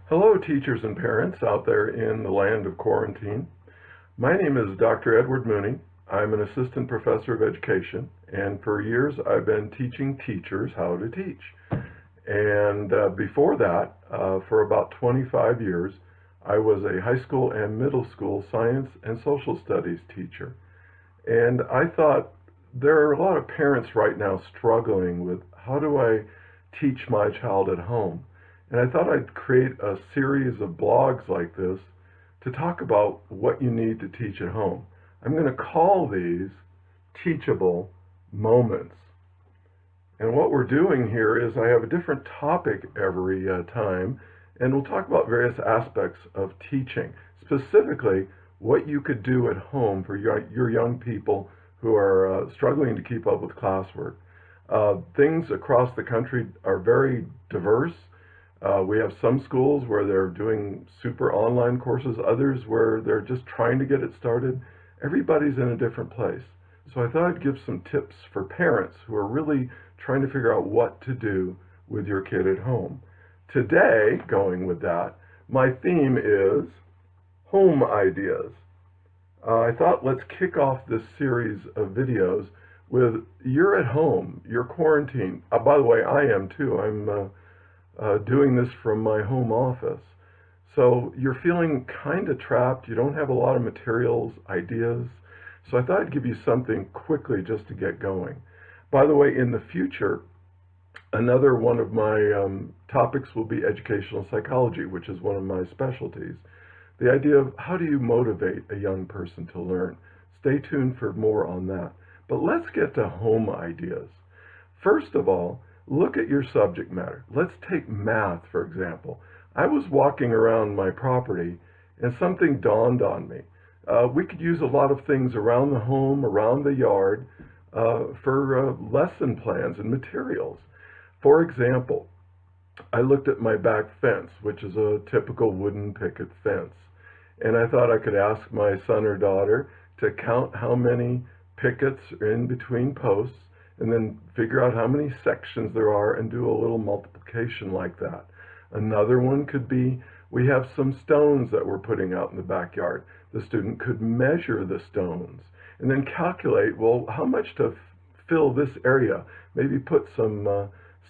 Hello, teachers and parents out there in the land of quarantine. My name is Dr. Edward Mooney. I'm an assistant professor of education, and for years I've been teaching teachers how to teach. And before that, for about 25 years, I was a high school and middle school science and social studies teacher. And I thought there are a lot of parents right now struggling with how do I teach my child at home? And I thought I'd create a series of blogs like this to talk about what you need to teach at home. I'm going to call these teachable moments. And what we're doing here is I have a different topic every time, and we'll talk about various aspects of teaching, specifically what you could do at home for your young people who are struggling to keep up with classwork. Things across the country are very diverse. We have some schools where they're doing super online courses, others where they're just trying to get it started. Everybody's in a different place. So I thought I'd give some tips for parents who are really trying to figure out what to do with your kid at home. Today, going with that, my theme is home ideas. I thought let's kick off this series of videos with you're at home, you're quarantined. By the way, I am too. I'm doing this from my home office. So you're feeling kind of trapped. You don't have a lot of materials, ideas. So I thought I'd give you something quickly just to get going. By the way, in the future, another one of my topics will be educational psychology, which is one of my specialties. The idea of how do you motivate a young person to learn. Stay tuned for more on that. But let's get to home ideas. First of all, look at your subject matter. Let's take math, for example. I was walking around my property and something dawned on me. We could use a lot of things around the home, around the yard, for lesson plans and materials. For example, I looked at my back fence, which is a typical wooden picket fence, and I thought I could ask my son or daughter to count how many pickets are in between posts and then figure out how many sections there are and do a little multiplication like that. Another one could be, we have some stones that we're putting out in the backyard. The student could measure the stones and then calculate, well, how much to fill this area? Maybe put some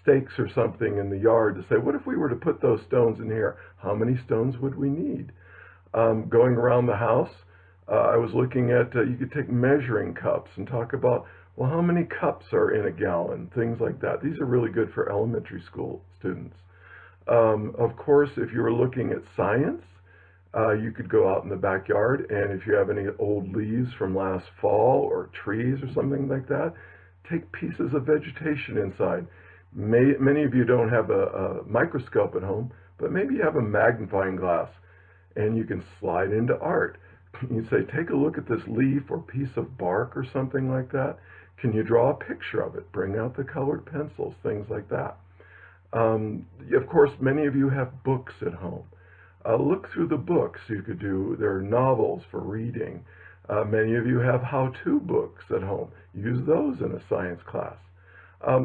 stakes or something in the yard to say, what if we were to put those stones in here? How many stones would we need? Going around the house, I was looking at, you could take measuring cups and talk about, well, how many cups are in a gallon? Things like that. These are really good for elementary school students. Of course, if you were looking at science, you could go out in the backyard, and if you have any old leaves from last fall or trees or something like that, take pieces of vegetation inside. Many of you don't have a microscope at home, but maybe you have a magnifying glass, and you can slide into art. You say, take a look at this leaf or piece of bark or something like that. Can you draw a picture of it? Bring out the colored pencils, things like that. Of course, many of you have books at home. Look through the books you could do. There are novels for reading. Many of you have how-to books at home. Use those in a science class.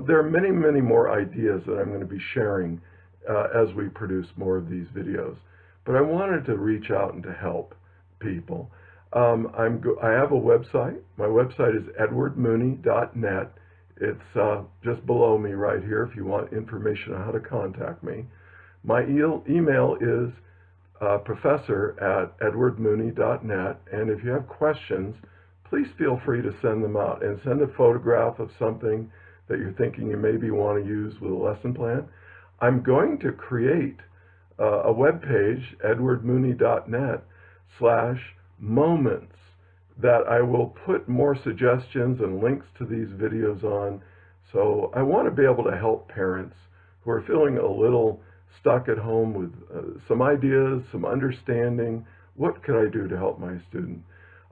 There are many, many more ideas that I'm going to be sharing as we produce more of these videos. But I wanted to reach out and to help people. I have a website. My website is edwardmooney.net. It's just below me right here if you want information on how to contact me. My email is professor@edwardmooney.net, and if you have questions, please feel free to send them out and send a photograph of something that you're thinking you maybe want to use with a lesson plan. I'm going to create a web page, edwardmooney.net/moments, that I will put more suggestions and links to these videos on. So I want to be able to help parents who are feeling a little stuck at home with some ideas, some understanding. What could I do to help my student?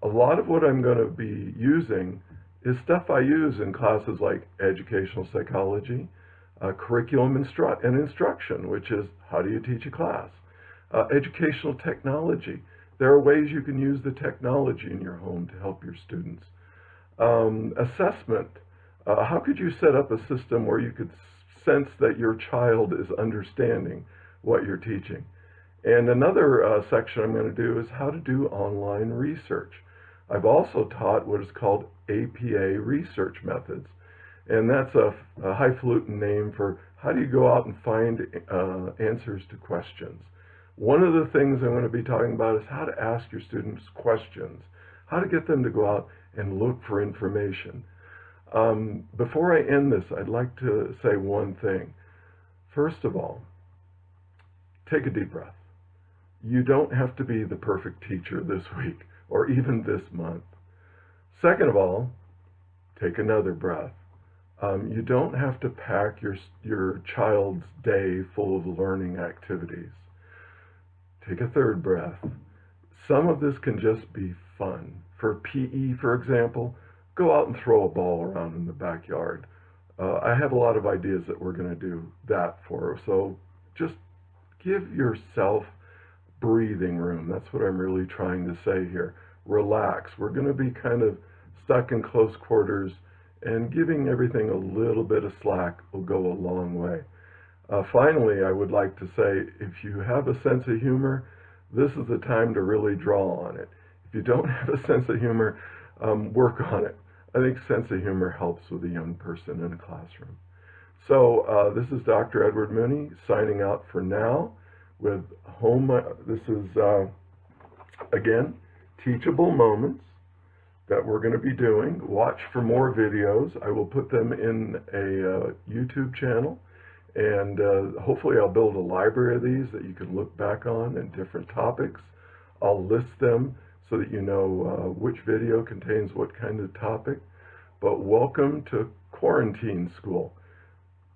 A lot of what I'm going to be using is stuff I use in classes like educational psychology, curriculum and instruction, which is how do you teach a class, educational technology. There are ways you can use the technology in your home to help your students. Assessment. How could you set up a system where you could sense that your child is understanding what you're teaching? And another section I'm going to do is how to do online research. I've also taught what is called APA research methods, and that's a highfalutin name for how do you go out and find answers to questions. One of the things I'm going to be talking about is how to ask your students questions, how to get them to go out and look for information. Before I end this, I'd like to say one thing. First of all, take a deep breath. You don't have to be the perfect teacher this week or even this month. Second of all, take another breath. You don't have to pack your child's day full of learning activities. Take a third breath. Some of this can just be fun. For PE, for example, go out and throw a ball around in the backyard. I have a lot of ideas that we're going to do that for. So just give yourself breathing room. That's what I'm really trying to say here. Relax. We're going to be kind of stuck in close quarters, and giving everything a little bit of slack will go a long way. Finally, I would like to say, if you have a sense of humor, this is the time to really draw on it. If you don't have a sense of humor, work on it. I think sense of humor helps with a young person in a classroom. So this is Dr. Edward Mooney signing out for now with home. This is, again, teachable moments that we're going to be doing. Watch for more videos. I will put them in a YouTube channel, and hopefully I'll build a library of these that you can look back on and different topics. I'll list them so that you know which video contains what kind of topic. But welcome to quarantine school.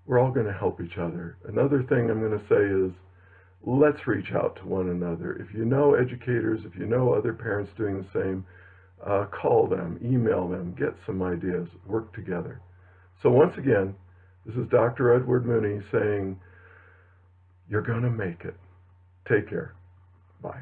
We're all going to help each other. Another thing I'm going to say is, let's reach out to one another. If you know educators, if you know other parents doing the same, call them, email them, get some ideas, work together. So once again, this is Dr. Edward Mooney saying, you're going to make it. Take care. Bye.